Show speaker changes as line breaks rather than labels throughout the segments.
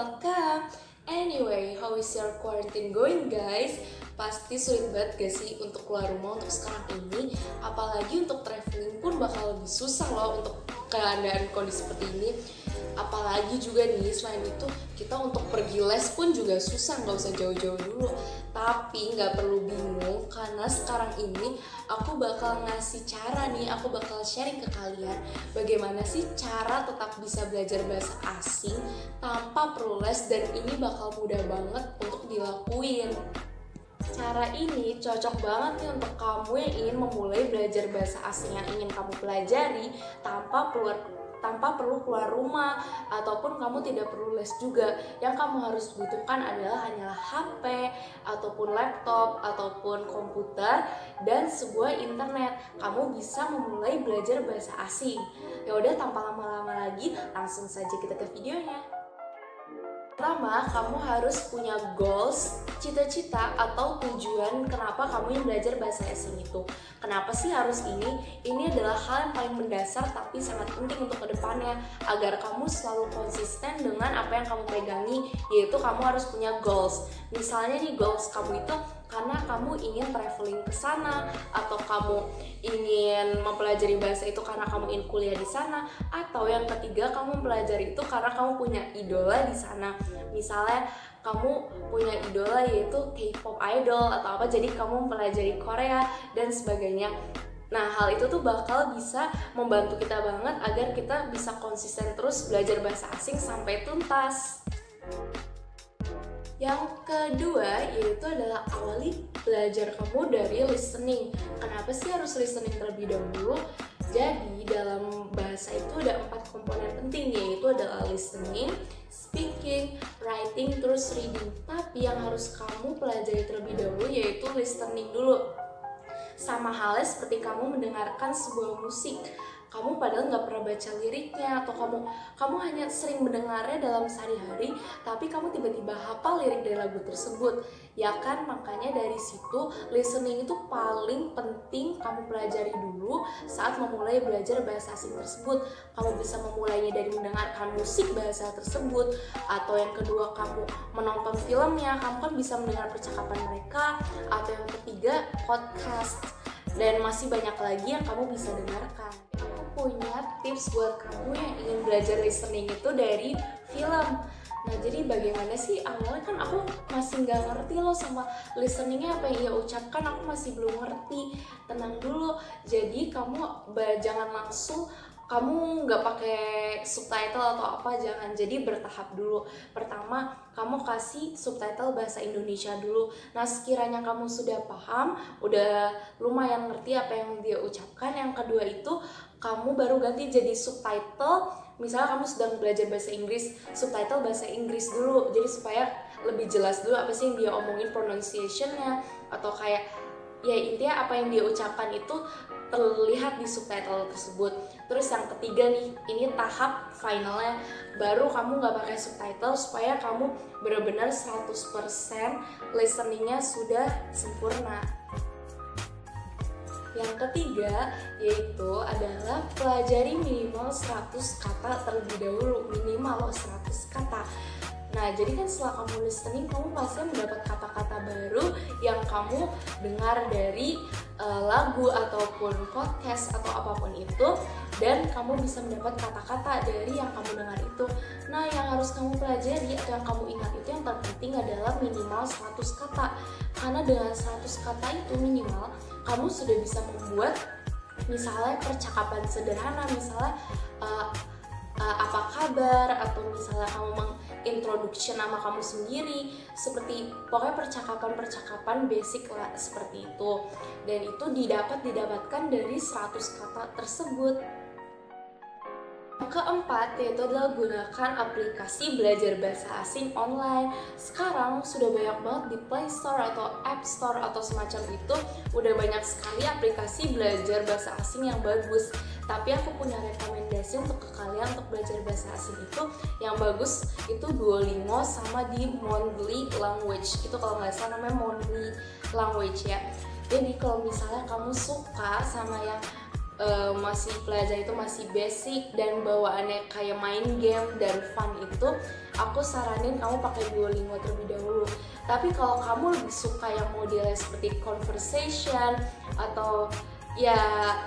welcome. Anyway, how is your quarantine going, guys? Pasti sulit banget gak sih untuk keluar rumah untuk sekarang ini? Apalagi untuk traveling pun bakal lebih susah loh untuk keadaan kondisi seperti ini. Apalagi juga nih, selain itu kita untuk pergi les pun juga susah, nggak usah jauh-jauh dulu. Tapi nggak perlu bingung, karena sekarang ini aku bakal ngasih cara nih, aku bakal sharing ke kalian bagaimana sih cara tetap bisa belajar bahasa asing tanpa perlu les, dan ini bakal mudah banget untuk dilakuin. Cara ini cocok banget nih untuk kamu yang ingin memulai belajar bahasa asing yang ingin kamu pelajari tanpa perlu keluar rumah, ataupun kamu tidak perlu les juga. Yang kamu harus butuhkan adalah hanyalah HP ataupun laptop ataupun komputer dan sebuah internet. Kamu bisa memulai belajar bahasa asing. Ya udah, tanpa lama-lama lagi, langsung saja kita ke videonya. Pertama, kamu harus punya goals, cita-cita atau tujuan kenapa kamu yang belajar bahasa asing itu. Kenapa sih harus ini? Ini adalah hal yang paling mendasar tapi sangat penting untuk kedepannya, agar kamu selalu konsisten dengan apa yang kamu pegangi, yaitu kamu harus punya goals. Misalnya nih, goals kamu itu karena kamu ingin traveling ke sana, atau kamu ingin mempelajari bahasa itu karena kamu ingin kuliah di sana, atau yang ketiga, kamu mempelajari itu karena kamu punya idola di sana. Misalnya kamu punya idola yaitu K-pop idol atau apa, jadi kamu mempelajari Korea dan sebagainya. Nah, hal itu tuh bakal bisa membantu kita banget agar kita bisa konsisten terus belajar bahasa asing sampai tuntas. Yang kedua yaitu adalah awali belajar kamu dari listening. Kenapa sih harus listening terlebih dahulu? Jadi dalam bahasa itu ada 4 komponen penting, yaitu adalah listening, speaking, writing, terus reading. Tapi yang harus kamu pelajari terlebih dahulu yaitu listening dulu. Sama halnya seperti kamu mendengarkan sebuah musik. Kamu padahal nggak pernah baca liriknya, atau kamu hanya sering mendengarnya dalam sehari-hari, tapi kamu tiba-tiba hafal lirik dari lagu tersebut, ya kan? Makanya dari situ listening itu paling penting kamu pelajari dulu saat memulai belajar bahasa asing tersebut. Kamu bisa memulainya dari mendengarkan musik bahasa tersebut, atau yang kedua kamu menonton filmnya, kamu kan bisa mendengar percakapan mereka, atau yang ketiga podcast, dan masih banyak lagi yang kamu bisa dengarkan. Punya tips buat kamu yang ingin belajar listening itu dari film. Nah, jadi bagaimana sih awalnya? Kan aku masih nggak ngerti loh sama listeningnya, apa yang ia ucapkan aku masih belum ngerti. Tenang dulu, jadi kamu jangan langsung kamu nggak pakai subtitle atau apa, jangan. Jadi bertahap dulu. Pertama, kamu kasih subtitle bahasa Indonesia dulu. Nah, sekiranya kamu sudah paham, udah lumayan ngerti apa yang dia ucapkan, yang kedua itu kamu baru ganti jadi subtitle. Misalnya kamu sedang belajar bahasa Inggris, subtitle bahasa Inggris dulu, jadi supaya lebih jelas dulu apa sih yang dia omongin, pronunciation-nya, atau kayak ya intinya apa yang dia ucapkan itu terlihat di subtitle tersebut. Terus yang ketiga nih, ini tahap finalnya, baru kamu nggak pakai subtitle supaya kamu benar-benar 100% listeningnya sudah sempurna. Yang ketiga yaitu adalah pelajari minimal 100 kata terlebih dahulu, minimal 100 kata. Nah, jadi kan setelah kamu listening, kamu pasti mendapat kata-kata baru yang kamu dengar dari lagu ataupun podcast atau apapun itu, dan kamu bisa mendapat kata-kata dari yang kamu dengar itu. Nah, yang harus kamu pelajari atau yang kamu ingat itu yang terpenting adalah minimal 100 kata. Karena dengan 100 kata itu minimal, kamu sudah bisa membuat misalnya percakapan sederhana, misalnya apa kabar, atau misalnya kamu mengintroduksi nama kamu sendiri, seperti pokoknya percakapan basic lah seperti itu. Dan itu didapatkan dari 100 kata tersebut. Keempat yaitu adalah gunakan aplikasi belajar bahasa asing online. Sekarang sudah banyak banget di Play Store atau App Store atau semacam itu, udah banyak sekali aplikasi belajar bahasa asing yang bagus. Tapi aku punya rekomendasi untuk ke kalian untuk belajar bahasa asing itu yang bagus itu Duolingo sama di Mondly Language. Itu kalau nggak salah namanya Mondly Language ya. Jadi kalau misalnya kamu suka sama yang masih pelajar itu masih basic dan bawaannya kayak main game dan fun itu, aku saranin kamu pakai Duolingo terlebih dahulu. Tapi kalau kamu lebih suka yang modelnya seperti conversation atau ya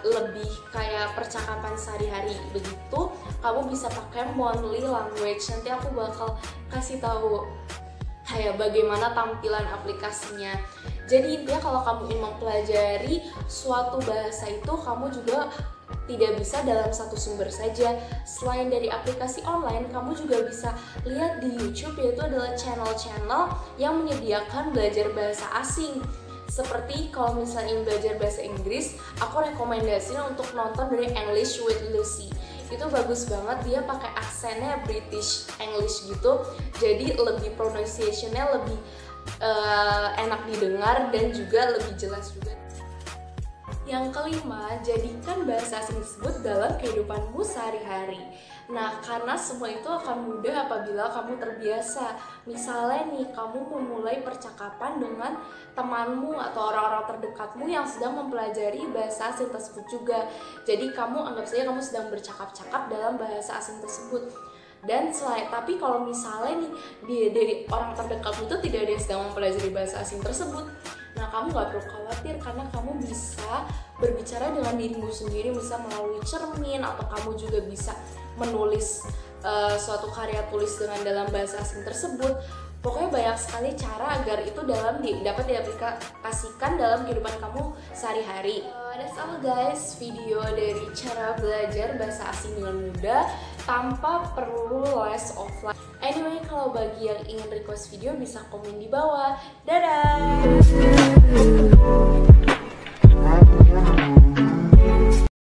lebih kayak percakapan sehari-hari begitu, kamu bisa pakai Monthly Language. Nanti aku bakal kasih tahu kayak bagaimana tampilan aplikasinya. Jadi intinya kalau kamu ingin mempelajari suatu bahasa itu, kamu juga tidak bisa dalam satu sumber saja. Selain dari aplikasi online, kamu juga bisa lihat di YouTube, yaitu adalah channel-channel yang menyediakan belajar bahasa asing. Seperti kalau misalnya ingin belajar bahasa Inggris, aku rekomendasiin untuk nonton dari English with Lucy. Itu bagus banget, dia pakai aksennya British English gitu, jadi lebih pronunciation-nya lebih enak didengar dan juga lebih jelas juga. Yang kelima, jadikan bahasa asing tersebut dalam kehidupanmu sehari-hari. Nah, karena semua itu akan mudah apabila kamu terbiasa. Misalnya nih, kamu memulai percakapan dengan temanmu atau orang-orang terdekatmu yang sedang mempelajari bahasa asing tersebut juga. Jadi kamu anggap saja kamu sedang bercakap-cakap dalam bahasa asing tersebut. Dan tapi kalau misalnya nih dari orang terdekatmu itu tidak ada yang sedang mempelajari bahasa asing tersebut, nah kamu gak perlu khawatir karena kamu bisa berbicara dengan dirimu sendiri, bisa melalui cermin, atau kamu juga bisa menulis suatu karya tulis dalam bahasa asing tersebut. Pokoknya banyak sekali cara agar itu dapat diaplikasikan dalam kehidupan kamu sehari-hari. That's all guys, video dari cara belajar bahasa asing dengan mudah tanpa perlu les offline. Anyway, kalau bagi yang ingin request video bisa komen di bawah. Dadah!